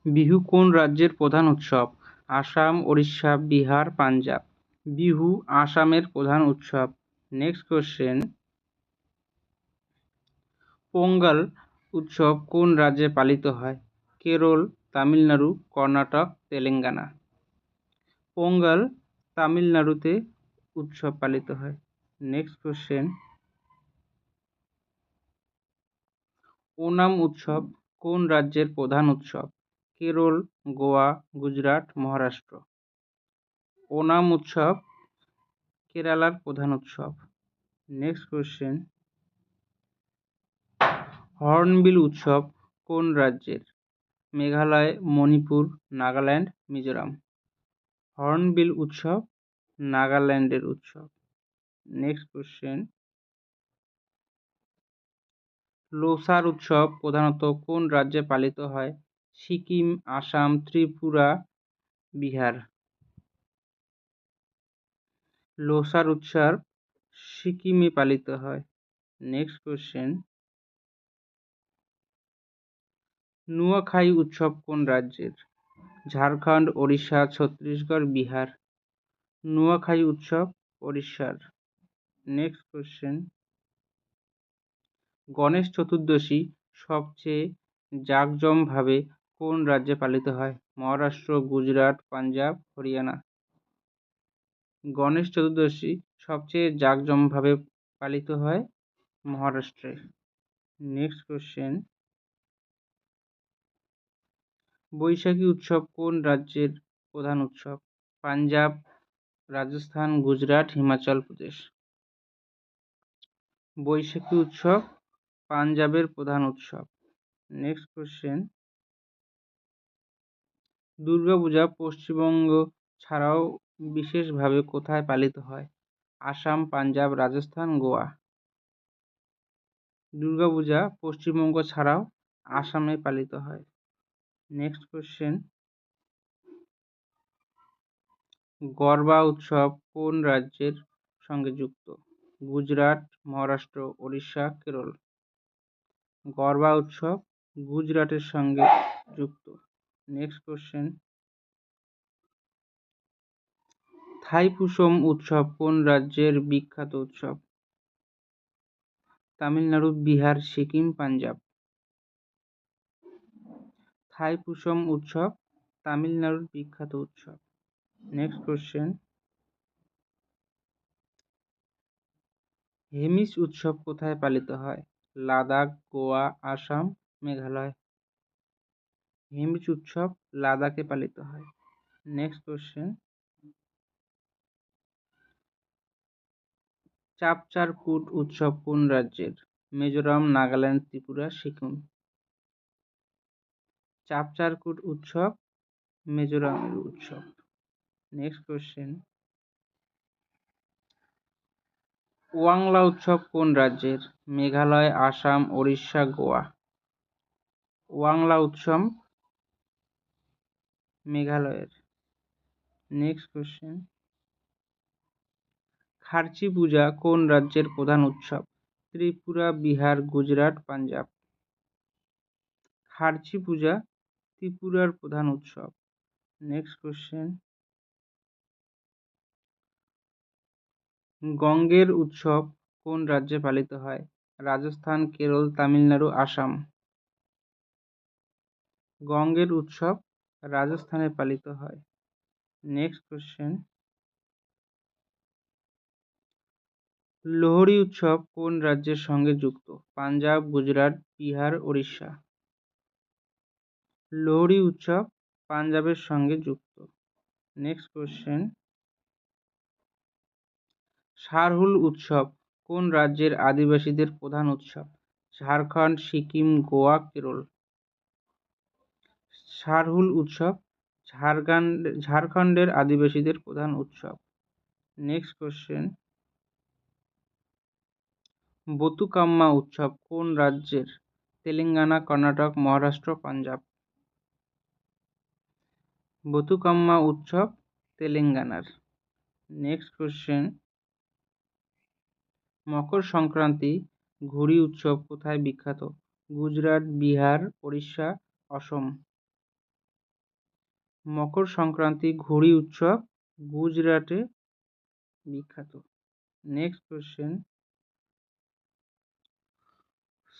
বিহু কোন রাজ্যের প্রধান উৎসব? আসাম, ওড়িশা, বিহার, পাঞ্জাব। বিহু আসামের প্রধান উৎসব। নেক্সট কোশ্চেন, পোঙ্গল উৎসব কোন রাজ্যে পালিত হয়? কেরল, তামিলনাড়ু, কর্ণাটক, তেলেঙ্গানা। পোঙ্গল তামিলনাড়ুতে উৎসব পালিত হয়। নেক্সট কোশ্চেন, ওনাম উৎসব কোন রাজ্যের প্রধান উৎসব? কেরল, গোয়া, গুজরাট, মহারাষ্ট্র। ওনাম উৎসব কেরালার প্রধান উৎসব। নেক্সট কোশ্চেন, হর্নবিল উৎসব কোন রাজ্যের? মেঘালয়, মণিপুর, নাগাল্যান্ড, মিজোরাম। হর্নবিল উৎসব নাগাল্যান্ডের উৎসব। নেক্সট কোশ্চেন, লোসার উৎসব প্রধানত কোন রাজ্যে পালিত হয়? সিকিম, আসাম, ত্রিপুরা, বিহার। লোসার উৎসব সিকিমে পালিত হয়। নেক্সট কোশ্চেন, নুয়াখাই উৎসব কোন রাজ্যের? ঝাড়খণ্ড, ওড়িশা, ছত্তিশগড়, বিহার। নুয়াখাই উৎসব ওড়িশার। নেক্সট কোশ্চেন, গণেশ চতুর্দশী সবচেয়ে জাঁকজমভাবে কোন রাজ্যে পালিত হয়? মহারাষ্ট্র, গুজরাট, পাঞ্জাব, হরিয়ানা। গণেশ চতুর্দশী সবচেয়ে জাঁকজমভাবে পালিত হয় মহারাষ্ট্রে। নেক্সট কোশ্চেন, বৈশাখী উৎসব কোন রাজ্যের প্রধান উৎসব? পাঞ্জাব, রাজস্থান, গুজরাট, হিমাচল প্রদেশ। বৈশাখী উৎসব পাঞ্জাবের প্রধান উৎসব। নেক্সট কোশ্চেন, দুর্গাপূজা পশ্চিমবঙ্গ ছাড়াও বিশেষভাবে কোথায় পালিত হয়? আসাম, পাঞ্জাব, রাজস্থান, গোয়া। দুর্গাপূজা পশ্চিমবঙ্গ ছাড়াও আসামে পালিত হয়। নেক্সট কোশ্চেন, গরবা উৎসব কোন রাজ্যের সঙ্গে যুক্ত? গুজরাট, মহারাষ্ট্র, ওড়িশা, কেরল। গরবা উৎসব গুজরাটের সঙ্গে যুক্ত। নেক্সট কোশ্চেন, থাইপুসম উৎসব কোন রাজ্যের বিখ্যাত উৎসব? তামিলনাড়ু, বিহার, সিকিম, পাঞ্জাব। থাইপুসম উৎসব তামিলনাড়ুর বিখ্যাত উৎসব। নেক্সট কোশ্চেন, হেমিস উৎসব কোথায় পালিত হয়? লাদাখ, গোয়া, আসাম, মেঘালয়। হেমিস উৎসব লাদাখে পালিত হয়। নেক্সট কোশ্চেন, চাপচারকুট উৎসব কোন রাজ্যের? মিজোরাম, নাগাল্যান্ড, ত্রিপুরা, সিকিম। চাপচারকুট উৎসব মিজোরামের উৎসব। নেক্সট কোশ্চেন, ওয়াংলা উৎসব কোন রাজ্যের? মেঘালয়, আসাম, ওড়িশা, গোয়া। ওয়াংলা উৎসব মেঘালয়ের। নেক্সট কোশ্চেন, খার্চি পূজা কোন রাজ্যের প্রধান উৎসব? ত্রিপুরা, বিহার, গুজরাট, পাঞ্জাব। খার্চি পূজা ত্রিপুরার প্রধান উৎসব। নেক্সট কোশ্চেন, গঙ্গের উৎসব কোন রাজ্যে পালিত হয়? রাজস্থান, কেরল, তামিলনাড়ু, আসাম। গঙ্গের উৎসব রাজস্থানে পালিত হয়। নেক্সট কোশ্চেন, লোহড়ী উৎসব কোন রাজ্যের সঙ্গে যুক্ত? পাঞ্জাব, গুজরাট, বিহার, ওড়িশা। লোহড়ী উৎসব পাঞ্জাবের সঙ্গে যুক্ত। নেক্সট কোশ্চেন, সারহুল উৎসব কোন রাজ্যের আদিবাসীদের প্রধান উৎসব? ঝাড়খণ্ড, সিকিম, গোয়া, কেরল। সারহুল উৎসব ঝাড়খণ্ডের আদিবাসীদের প্রধান উৎসব। নেক্সট কোশ্চেন, বতুকাম্মা উৎসব কোন রাজ্যের? তেলেঙ্গানা, কর্ণাটক, মহারাষ্ট্র, পাঞ্জাব। বতুকাম্মা উৎসব তেলেঙ্গানার। নেক্সট কোশ্চেন, মকর সংক্রান্তি ঘুড়ি উৎসব কোথায় বিখ্যাত? গুজরাট, বিহার, ওড়িশা, অসম। মকর সংক্রান্তি ঘুড়ি উৎসব গুজরাটে বিখ্যাত। নেক্সট কোশ্চেন,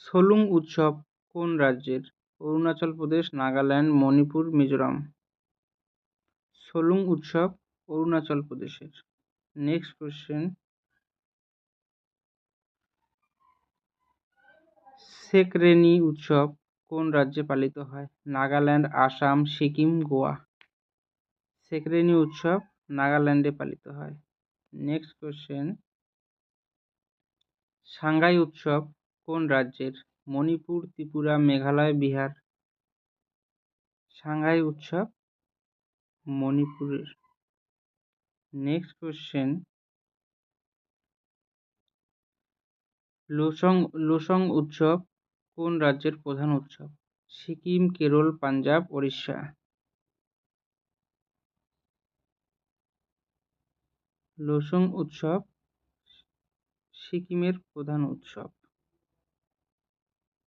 সোলুং উৎসব কোন রাজ্যের? অরুণাচল প্রদেশ, নাগাল্যান্ড, মণিপুর, মিজোরাম। সোলুং উৎসব অরুণাচল প্রদেশের। নেক্সট কোশ্চেন, সেকরেনি উৎসব কোন রাজ্যে পালিত হয়? নাগাল্যান্ড, আসাম, সিকিম, গোয়া। সেকরেনি উৎসব নাগাল্যান্ডে পালিত হয়। নেক্সট কোশ্চেন, সাংগাই উৎসব কোন রাজ্যের? মণিপুর, ত্রিপুরা, মেঘালয়, বিহার। সাংহাই উৎসব মণিপুরের। নেক্সট কোশ্চেন, লোসং উৎসব কোন রাজ্যের প্রধান উৎসব? সিকিম, কেরল, পাঞ্জাব, ওড়িশা। লোসং উৎসব সিকিমের প্রধান উৎসব।